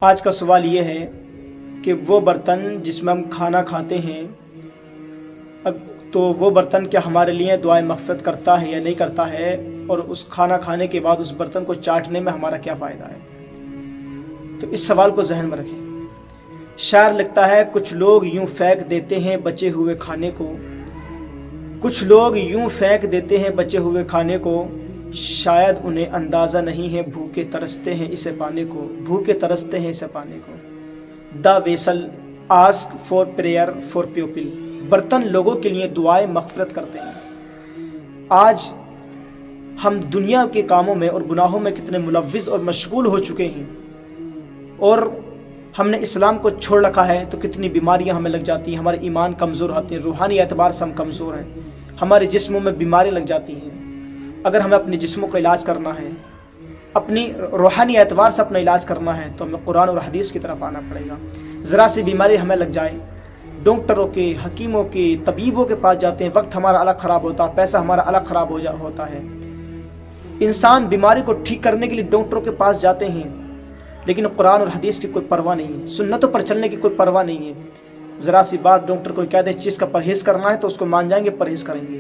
آج کا سوال یہ ہے کہ وہ برتن جس میں ہم کھانا کھاتے ہیں تو وہ برتن کیا ہمارے لیے دعائے مغفرت کرتا ہے یا نہیں کرتا ہے، اور اس کھانا کھانے کے بعد اس برتن کو چاٹنے میں ہمارا کیا فائدہ ہے؟ تو اس سوال کو ذہن میں رکھیں۔ شاعر لکھتا ہے، کچھ لوگ یوں پھینک دیتے ہیں بچے ہوئے کھانے کو، کچھ لوگ یوں پھینک دیتے ہیں بچے ہوئے کھانے کو، شاید انہیں اندازہ نہیں ہے بھوکے ترستے ہیں اسے پانے کو، بھوکے ترستے ہیں اسے پانے کو۔ The vessel ask for prayer for people, برتن لوگوں کے لیے دعائیں مغفرت کرتے ہیں۔ آج ہم دنیا کے کاموں میں اور گناہوں میں کتنے ملوث اور مشغول ہو چکے ہیں، اور ہم نے اسلام کو چھوڑ رکھا ہے تو کتنی بیماریاں ہمیں لگ جاتی ہیں، ہمارے ایمان کمزور ہوتے ہیں، روحانی اعتبار سے ہم کمزور ہیں، ہمارے جسموں میں بیماری لگ جاتی ہیں۔ اگر ہمیں اپنے جسموں کا علاج کرنا ہے، اپنی روحانی اعتبار سے اپنا علاج کرنا ہے، تو ہمیں قرآن اور حدیث کی طرف آنا پڑے گا۔ ذرا سی بیماری ہمیں لگ جائے، ڈاکٹروں کے، حکیموں کے، طبیبوں کے پاس جاتے ہیں، وقت ہمارا الگ خراب ہوتا ہے، پیسہ ہمارا الگ خراب ہوتا ہے۔ انسان بیماری کو ٹھیک کرنے کے لیے ڈاکٹروں کے پاس جاتے ہیں، لیکن قرآن اور حدیث کی کوئی پرواہ نہیں ہے، سنتوں پر چلنے کی کوئی پرواہ نہیں ہے۔ ذرا سی بات ڈاکٹر کو کہہ دے چیز کا پرہیز کرنا ہے تو اس کو مان جائیں گے، پرہیز کریں گے،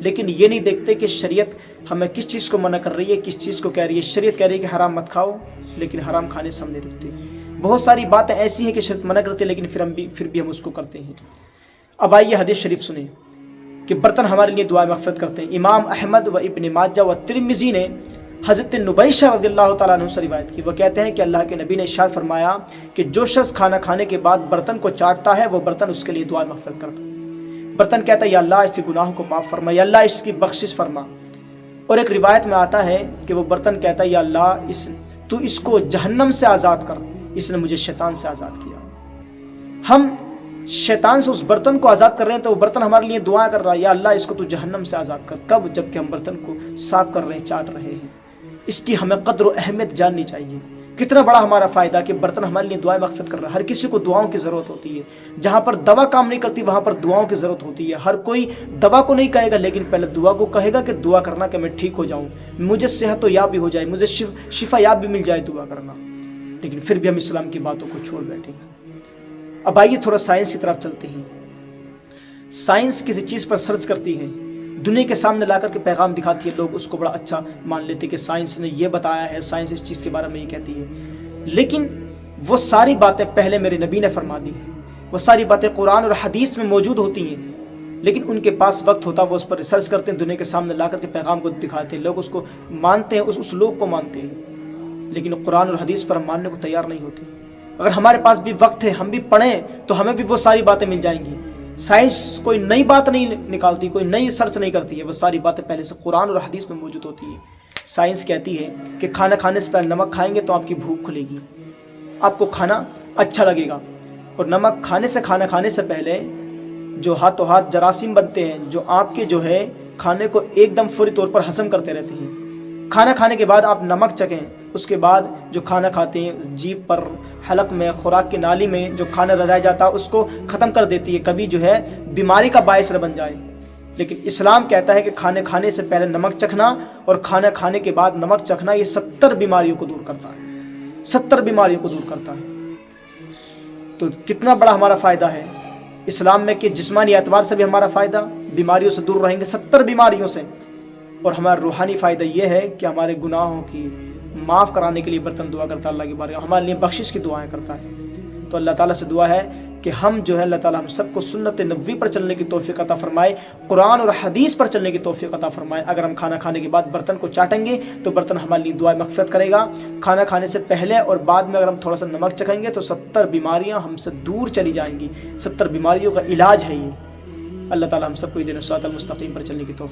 لیکن یہ نہیں دیکھتے کہ شریعت ہمیں کس چیز کو منع کر رہی ہے، کس چیز کو کہہ رہی ہے۔ شریعت کہہ رہی ہے کہ حرام مت کھاؤ، لیکن حرام کھانے سے ہم نہیں رکتے۔ بہت ساری باتیں ایسی ہیں کہ شریعت منع کرتے ہیں، لیکن پھر بھی ہم اس کو کرتے ہیں۔ اب آئیے حدیث شریف سنیں کہ برتن ہمارے لیے دعائیں مغفرت کرتے ہیں۔ امام احمد و ابن ماجہ و ترمذی نے حضرت نبیشہ رضی اللہ تعالیٰ عنہ سے روایت کی، وہ کہتے ہیں کہ اللہ کے نبی نے ارشاد فرمایا کہ جو شخص کھانا کھانے کے بعد برتن کو چاٹتا ہے، وہ برتن اس کے لیے دعائیں مغفرت کرتا ہے۔ برتن کہتا ہے یا اللہ اس کے گناہوں کو معاف فرما، یا اللہ اس کی بخشش فرما۔ اور ایک روایت میں آتا ہے کہ وہ برتن کہتا ہے یا اللہ تو اس کو جہنم سے آزاد کر، اس نے مجھے شیطان سے آزاد کیا۔ ہم شیطان سے اس برتن کو آزاد کر رہے ہیں تو وہ برتن ہمارے لیے دعا کر رہا ہے، یا اللہ اس کو تو جہنم سے آزاد کر۔ کب؟ جب کہ ہم برتن کو صاف کر رہے ہیں، چاٹ رہے ہیں۔ اس کی ہمیں قدر و اہمیت جاننی چاہیے، کتنا بڑا ہمارا فائدہ کہ برتن ہمارے لیے دعائیں مغفرت کر رہا ہے۔ ہر کسی کو دعاؤں کی ضرورت ہوتی ہے، جہاں پر دوا کام نہیں کرتی وہاں پر دعاؤں کی ضرورت ہوتی ہے۔ ہر کوئی دوا کو نہیں کہے گا، لیکن پہلے دعا کو کہے گا کہ دعا کرنا کہ میں ٹھیک ہو جاؤں، مجھے صحت و یاب بھی ہو جائے، مجھے شفا یاب بھی مل جائے، دعا کرنا۔ لیکن پھر بھی ہم اسلام کی باتوں کو چھوڑ بیٹھے ہیں۔ اب آئیے تھوڑا سائنس کی طرف چلتے ہیں۔ سائنس کسی چیز پر سرچ کرتی ہے، دنیا کے سامنے لا کر کے پیغام دکھاتی ہے، لوگ اس کو بڑا اچھا مان لیتے کہ سائنس نے یہ بتایا ہے، سائنس اس چیز کے بارے میں یہ کہتی ہے، لیکن وہ ساری باتیں پہلے میرے نبی نے فرما دی ہیں، وہ ساری باتیں قرآن اور حدیث میں موجود ہوتی ہیں، لیکن ان کے پاس وقت ہوتا وہ اس پر ریسرچ کرتے ہیں، دنیا کے سامنے لا کر کے پیغام کو دکھاتے ہیں، لوگ اس کو مانتے ہیں، اس لوگ کو مانتے ہیں، لیکن قرآن اور حدیث پر ہم ماننے کو تیار نہیں ہوتے۔ اگر ہمارے پاس بھی وقت ہے، ہم بھی پڑھیں تو ہمیں بھی وہ ساری باتیں مل جائیں گی۔ سائنس کوئی نئی بات نہیں نکالتی، کوئی نئی سرچ نہیں کرتی ہے، وہ ساری باتیں پہلے سے قرآن اور حدیث میں موجود ہوتی ہے۔ سائنس کہتی ہے کہ کھانا کھانے سے پہلے نمک کھائیں گے تو آپ کی بھوک کھلے گی، آپ کو کھانا اچھا لگے گا، اور نمک کھانا کھانے سے پہلے جو ہاتھوں ہاتھ جراثیم بنتے ہیں، جو آپ کے جو ہے کھانے کو ایک دم فوری طور پر ہضم کرتے رہتے ہیں۔ کھانا کھانے کے بعد آپ نمک چکھیں، اس کے بعد جو کھانا کھاتے ہیں جیب پر، حلق میں، خوراک کی نالی میں جو کھانا رہ جاتا ہے اس کو ختم کر دیتی ہے، کبھی جو ہے بیماری کا باعث نہ بن جائے۔ لیکن اسلام کہتا ہے کہ کھانے سے پہلے نمک چکھنا اور کھانا کھانے کے بعد نمک چکھنا یہ 70 بیماریوں کو دور کرتا ہے، 70 بیماریوں کو دور کرتا ہے۔ تو کتنا بڑا ہمارا فائدہ ہے اسلام میں کہ جسمانی اعتبار سے بھی ہمارا فائدہ، بیماریوں سے دور رہیں گے 70 بیماریوں سے، اور ہمارا روحانی فائدہ یہ ہے کہ ہمارے گناہوں کی معاف کرانے کے لیے برتن دعا کرتا ہے، اللہ کی بارگاہ ہمارے لیے بخشش کی دعائیں کرتا ہے۔ تو اللہ تعالیٰ سے دعا ہے کہ ہم جو ہے اللہ تعالیٰ ہم سب کو سنت نبوی پر چلنے کی توفیق عطا فرمائے، قرآن اور حدیث پر چلنے کی توفیق عطا فرمائے۔ اگر ہم کھانا کھانے کے بعد برتن کو چاٹیں گے تو برتن ہمارے لیے دعائیں مغفرت کرے گا۔ کھانا کھانے سے پہلے اور بعد میں اگر ہم تھوڑا سا نمک چکھیں گے تو 70 بیماریاں ہم سے دور چلی جائیں گی، 70 بیماریوں کا علاج ہے یہ۔ اللہ تعالیٰ ہم سب کو دین الصراط المستقیم پر چلنے کی توفیق